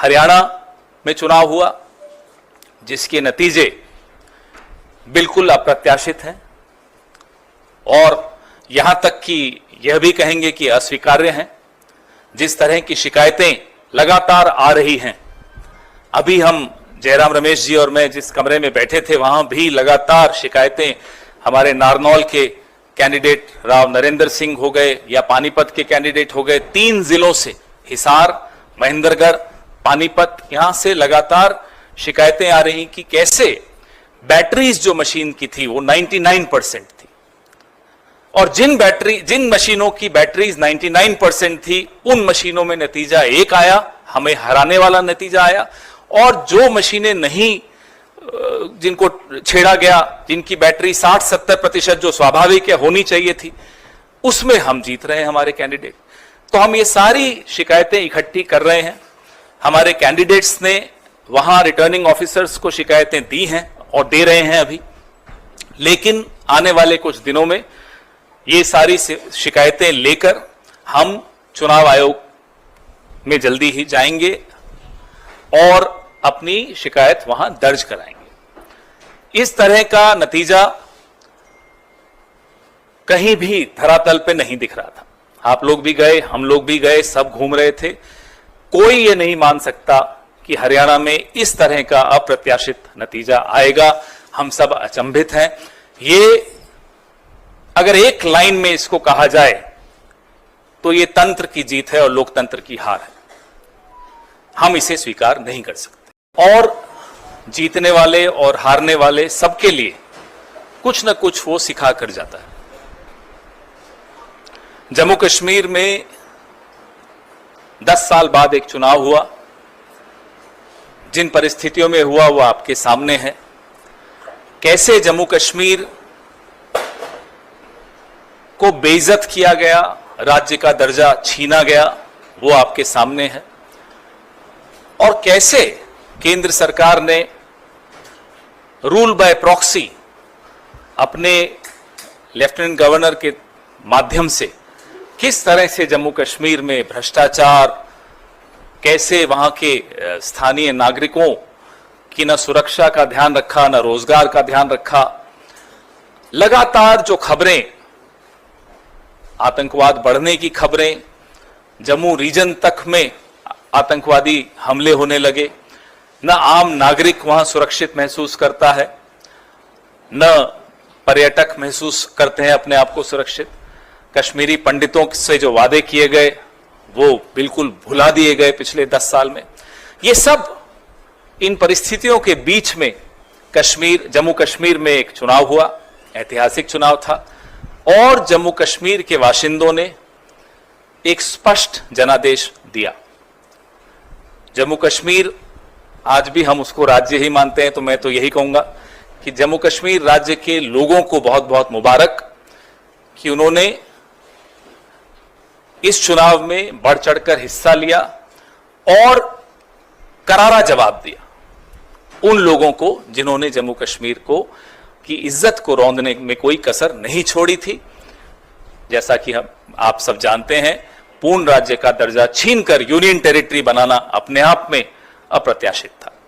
हरियाणा में चुनाव हुआ जिसके नतीजे बिल्कुल अप्रत्याशित हैं और यहां तक कि यह भी कहेंगे कि अस्वीकार्य हैं। जिस तरह की शिकायतें लगातार आ रही हैं, अभी हम जयराम रमेश जी और मैं जिस कमरे में बैठे थे वहां भी लगातार शिकायतें हमारे नारनौल के कैंडिडेट राव नरेंद्र सिंह हो गए या पानीपत के कैंडिडेट हो गए, 3 जिलों से हिसार, महेंद्रगढ़, पानीपत, यहां से लगातार शिकायतें आ रही कि कैसे बैटरीज जो मशीन की थी वो 99% थी और जिन मशीनों की बैटरीज 99% थी उन मशीनों में नतीजा एक आया, हमें हराने वाला नतीजा आया, और जो मशीनें नहीं जिनको छेड़ा गया, जिनकी बैटरी 60-70% जो स्वाभाविक है होनी चाहिए थी, उसमें हम जीत रहे हैं हमारे कैंडिडेट। तो हम ये सारी शिकायतें इकट्ठी कर रहे हैं। हमारे कैंडिडेट्स ने वहां रिटर्निंग ऑफिसर्स को शिकायतें दी हैं और दे रहे हैं अभी, लेकिन आने वाले कुछ दिनों में ये सारी शिकायतें लेकर हम चुनाव आयोग में जल्दी ही जाएंगे और अपनी शिकायत वहां दर्ज कराएंगे। इस तरह का नतीजा कहीं भी धरातल पे नहीं दिख रहा था। आप लोग भी गए, हम लोग भी गए, सब घूम रहे थे। कोई ये नहीं मान सकता कि हरियाणा में इस तरह का अप्रत्याशित नतीजा आएगा। हम सब अचंभित हैं। ये अगर एक लाइन में इसको कहा जाए तो ये तंत्र की जीत है और लोकतंत्र की हार है। हम इसे स्वीकार नहीं कर सकते और जीतने वाले और हारने वाले सबके लिए कुछ न कुछ वो सिखा कर जाता है। जम्मू कश्मीर में 10 साल बाद एक चुनाव हुआ। जिन परिस्थितियों में हुआ वो आपके सामने है। कैसे जम्मू कश्मीर को बेइज्जत किया गया, राज्य का दर्जा छीना गया, वो आपके सामने है। और कैसे केंद्र सरकार ने रूल बाय प्रॉक्सी अपने लेफ्टिनेंट गवर्नर के माध्यम से किस तरह से जम्मू कश्मीर में भ्रष्टाचार, कैसे वहां के स्थानीय नागरिकों की न सुरक्षा का ध्यान रखा, न रोजगार का ध्यान रखा। लगातार जो खबरें, आतंकवाद बढ़ने की खबरें, जम्मू रीजन तक में आतंकवादी हमले होने लगे, न आम नागरिक वहां सुरक्षित महसूस करता है, न पर्यटक महसूस करते हैं अपने आप को सुरक्षित। कश्मीरी पंडितों से जो वादे किए गए वो बिल्कुल भुला दिए गए पिछले 10 साल में। ये सब इन परिस्थितियों के बीच में जम्मू कश्मीर में एक चुनाव हुआ, ऐतिहासिक चुनाव था और जम्मू कश्मीर के बाशिंदों ने एक स्पष्ट जनादेश दिया। जम्मू कश्मीर, आज भी हम उसको राज्य ही मानते हैं, तो मैं तो यही कहूंगा कि जम्मू कश्मीर राज्य के लोगों को बहुत बहुत मुबारक कि उन्होंने इस चुनाव में बढ़ चढ़कर हिस्सा लिया और करारा जवाब दिया उन लोगों को जिन्होंने जम्मू कश्मीर को की इज्जत को रौंदने में कोई कसर नहीं छोड़ी थी। जैसा कि आप सब जानते हैं, पूर्ण राज्य का दर्जा छीनकर यूनियन टेरिटरी बनाना अपने आप में अप्रत्याशित था।